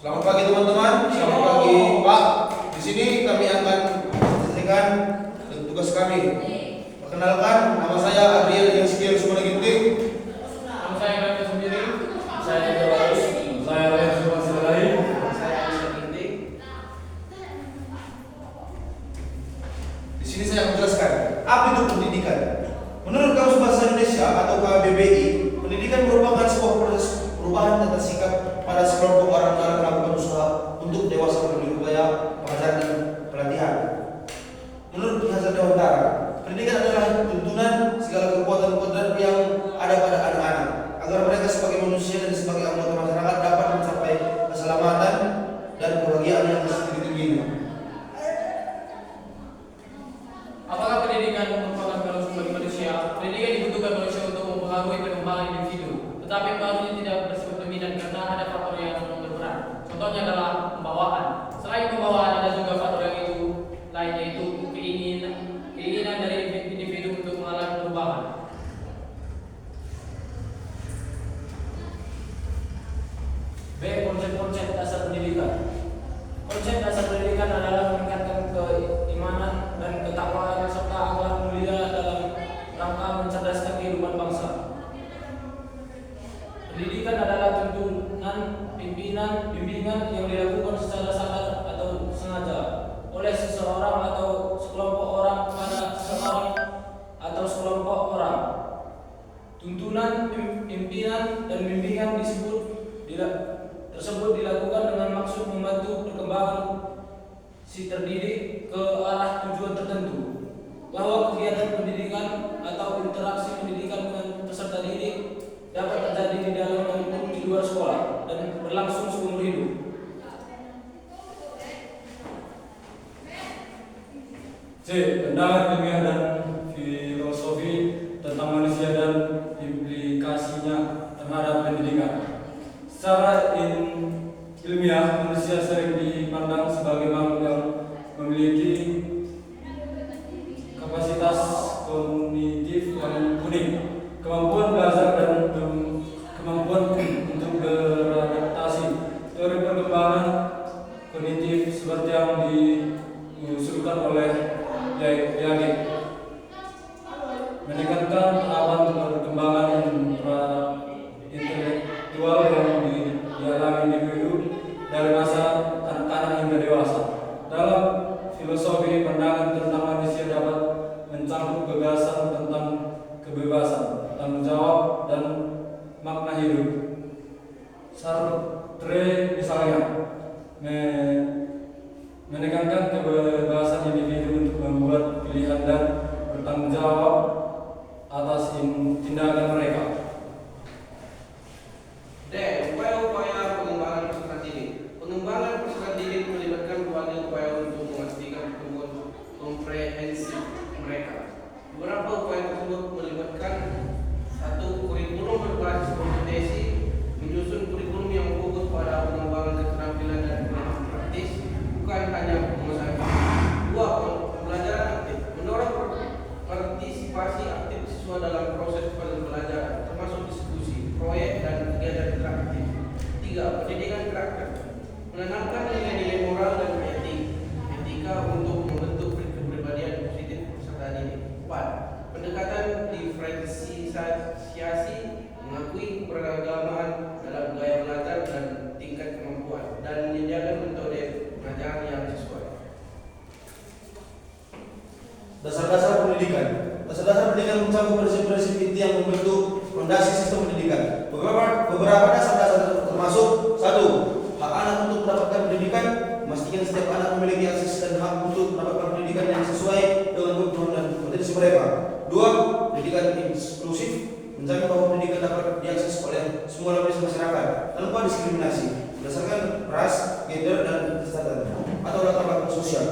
Selamat pagi teman-teman. Selamat pagi Pak. Di sini kami akan menyampaikan tugas kami. Perkenalkan, nama saya Adriel yang sekian semua ginting. Nama saya Greta sendiri. Saya Jawarus. Saya Ryan Sumasilai. Saya Aisyah Ginting. Di sini saya akan menjelaskan apa itu pendidikan. Menurut Kamus Bahasa Indonesia atau KBBI, pendidikan merupakan sebuah proses perubahan tata sikap pada sekelompok orang dalam melakukan usaha untuk dewasa melalui upaya pengajaran dan pelatihan. Menurut Bahasa Dewantara, pendidikan adalah tuntunan segala kekuatan kodrat yang ada pada anak-anak agar mereka sebagai manusia dan sebagai anggota masyarakat dapat mencapai keselamatan dan kebahagiaan yang setinggi-tingginya. Apakah pendidikan merupakan harus bagi manusia? Pendidikan dibutuhkan manusia untuk mempengaruhi perkembangan individu. Tetapi pengaruhnya tidak bersifat dominan karena ada faktor yang berperan. Contohnya adalah pembawaan. Selain pembawaan ada juga faktor yang itu lain, yaitu keinginan dari individu untuk mengalami perubahan. B. Konsep-konsep dasar pendidikan. Konsep dasar pendidikan adalah meningkatkan keimanan dan ketakwaan serta akhlak mulia dalam rangka mencerdaskan kehidupan bangsa. Pendidikan adalah tuntunan bimbingan yang dilakukan secara sadar atau sengaja oleh seseorang atau sekelompok orang pada seseorang atau sekelompok orang. Tuntunan, pimpinan, dan bimbingan tersebut dilakukan dengan maksud membantu perkembangan si terdidik ke arah tujuan tertentu. Bahwa kegiatan pendidikan atau interaksi pendidikan dengan peserta didik dapat terjadi di dalam maupun di luar sekolah dan berlangsung seumur hidup. C. Pandangan ilmiah dan filosofi tentang manusia dan implikasinya terhadap pendidikan. Secara ilmiah, manusia sering dipandang sebagai makhluk yang memiliki kapasitas kognitif yang unik, kemampuan belajar dan kemampuan untuk beradaptasi. Teori perkembangan kognitif seperti yang diusulkan oleh Piaget meningkatkan tahapan perkembangan intelektual yang dialami individu dari masa kanak-kanak hingga dewasa. Dalam filosofi, pandangan tentang manusia dapat mencakup gagasan tentang kebebasan, tanggung jawab, dan makna hidup. Sartre misalnya menekankan kebebasan individu untuk membuat pilihan dan bertanggung jawab atas tindakan mereka. D. Upaya-upaya pengembangan peserta didik. Pengembangan peserta didik melibatkan berbagai upaya untuk memastikan pertumbuhan komprehensif mereka. Beberapa upaya tersebut melibatkan: 1. Kurikulum berbasis kompetensi, menyusun kurikulum yang fokus pada pengembangan keterampilan dan pengalaman praktis, bukan hanya pengusahaan. 2. Pembelajaran aktif, mendorong partisipasi aktif siswa dalam proses pembelajaran, termasuk diskusi, proyek, dan kegiatan interaktif. 3. Pendidikan karakter, menanamkan nilai-nilai moral dan etika untuk membentuk kepribadian positif peserta didik. 4. Pendekatan diferensiasi, mengakui keberagaman dalam gaya belajar dan tingkat kemampuan, dan menyediakan metode pengajaran yang sesuai. Dasar-dasar pendidikan. Dasar-dasar pendidikan mencakup prinsip-prinsip inti yang membentuk fondasi sistem pendidikan. Beberapa dasar-dasar termasuk: 1. Hak anak untuk mendapatkan pendidikan, memastikan setiap anak memiliki akses dan hak untuk mendapatkan pendidikan yang sesuai dengan kebutuhan dan potensi mereka. 2. Pendidikan inklusif, menjamin bahwa pendidikan dapat diakses oleh semua lapisan masyarakat tanpa diskriminasi berdasarkan ras, gender, dan kesehatan atau latar belakang sosial.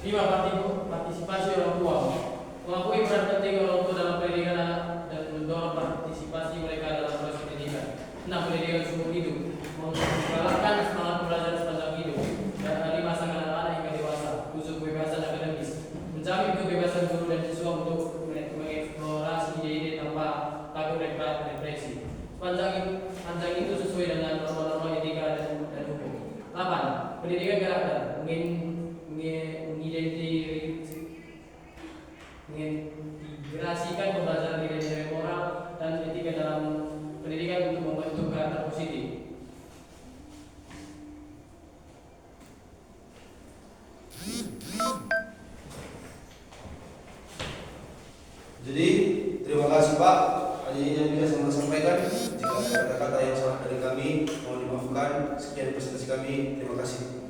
5. Partisipasi orang tua. Mengakui peran penting orang tua dalam pendidikan anak dan mendorong partisipasi mereka dalam proses pendidikan. 6. Pendidikan seumur hidup, menggalakkan semangat belajar sepanjang hidup dari masa kanak-kanak hingga dewasa, khusus kebebasan akademis, menjamin kebebasan guru dan siswa untuk mengeksplorasi ide-ide tanpa takut depresi. Sepanjang itu sesuai dengan norma-norma mengintegrasikan pembelajaran nilai-nilai moral dan etika dalam pendidikan untuk membentuk karakter positif. Jadi terima kasih Pak. Hanya ini yang bisa saya sampaikan. Jika ada kata-kata yang salah dari kami, mohon dimaafkan. Sekian presentasi kami. Terima kasih.